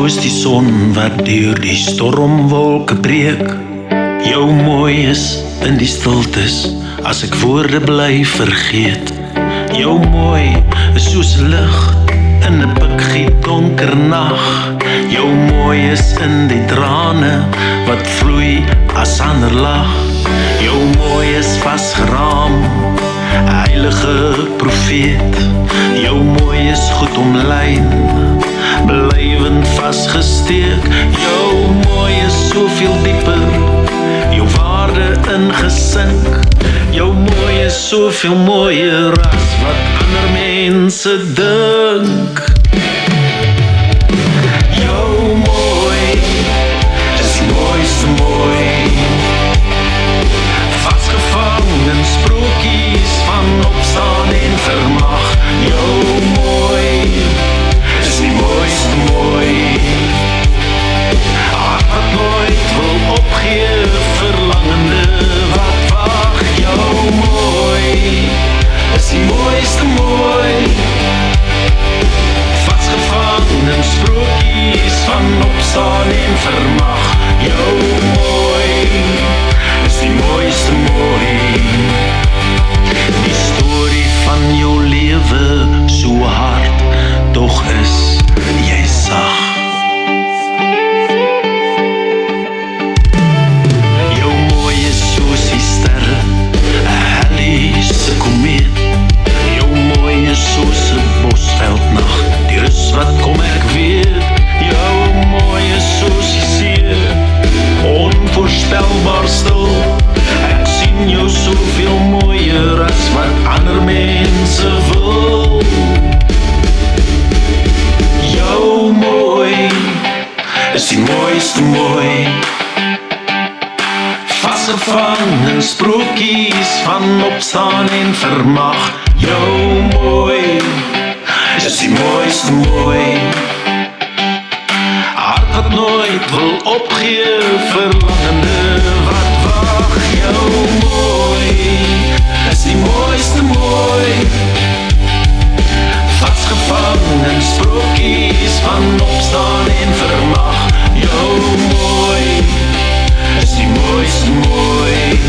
is die son wat deur die stormwolke breek. Jou mooi is in die stiltes, as ek woorde bly vergeet. Jou mooi is soos lig in 'n pikgiet donker nag. Jou mooi is in die trane wat vloei as ander lag. Jou mooi is vasgeraam, 'n heilige profeet. Jou mooi is goed omlyn, blywend vasgesteek. Jou mooi is soveel dieper, jou waarde ingesink. Jou mooi is soveel mooier as wat ander mense dink. Jou mooi is die mooiste mooi, vasgevang in sprokies van opstaan en vermag. Jou mooi is die mooiste mooi, hart wat nooit wil opgee, verlangende wat wag. Jou mooi is die mooiste mooi, vasgevang in sprokies van opstaan en vermag. Jou mooi is die mooiste mooi, die storie van jou lewe so hard, tog is jy sag. Jou mooi is soos die sterre, 'n heliese komeet. Jou mooi is soos 'n bosveldnag, die rus wat kom ek weet. Jou mooi is soos die see, onvoorspelbaar stil. Ek sien jou soveel mooier as wat ander mense wil. Jou mooi is die mooiste mooi, vasgevang in sprokies van opstaan en vermag. Jou mooi is die mooiste mooi, hart wat nooit wil opgee, verlangende wat wag. Jou mooi is die mooiste mooi, vasgevang in sprokies van opstaan en vermag. Jou mooi is die mooiste mooi,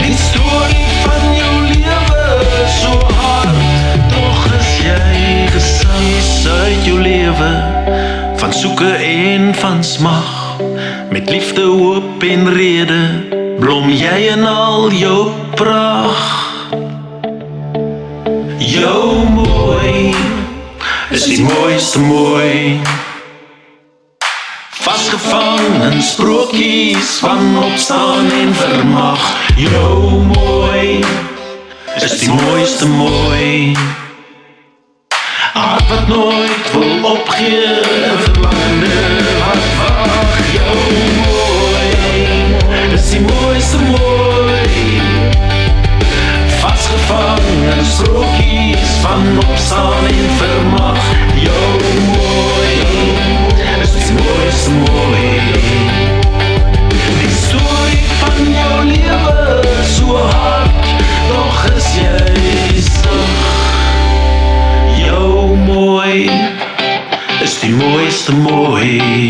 die storie van jou lewe so hard, tog is jy gesing uit jou lewe, van soeke en van smag. Met liefde, hoop en rede blom jy in al jou pragt. Jou mooi is die mooiste mooi, vasgevang in sprokies van opstaan en vermag. Jou mooi is die mooiste mooi, hart wat nooit wil opgee, verlangende wat wag. Jou mooi is die mooiste mooi, vasgevang in sprokies van opstaan en vermag. Jou mooi is die mooiste mooi, die storie van jou lewe so hard, tog is jy sag. Jou mooi is die mooiste mooi.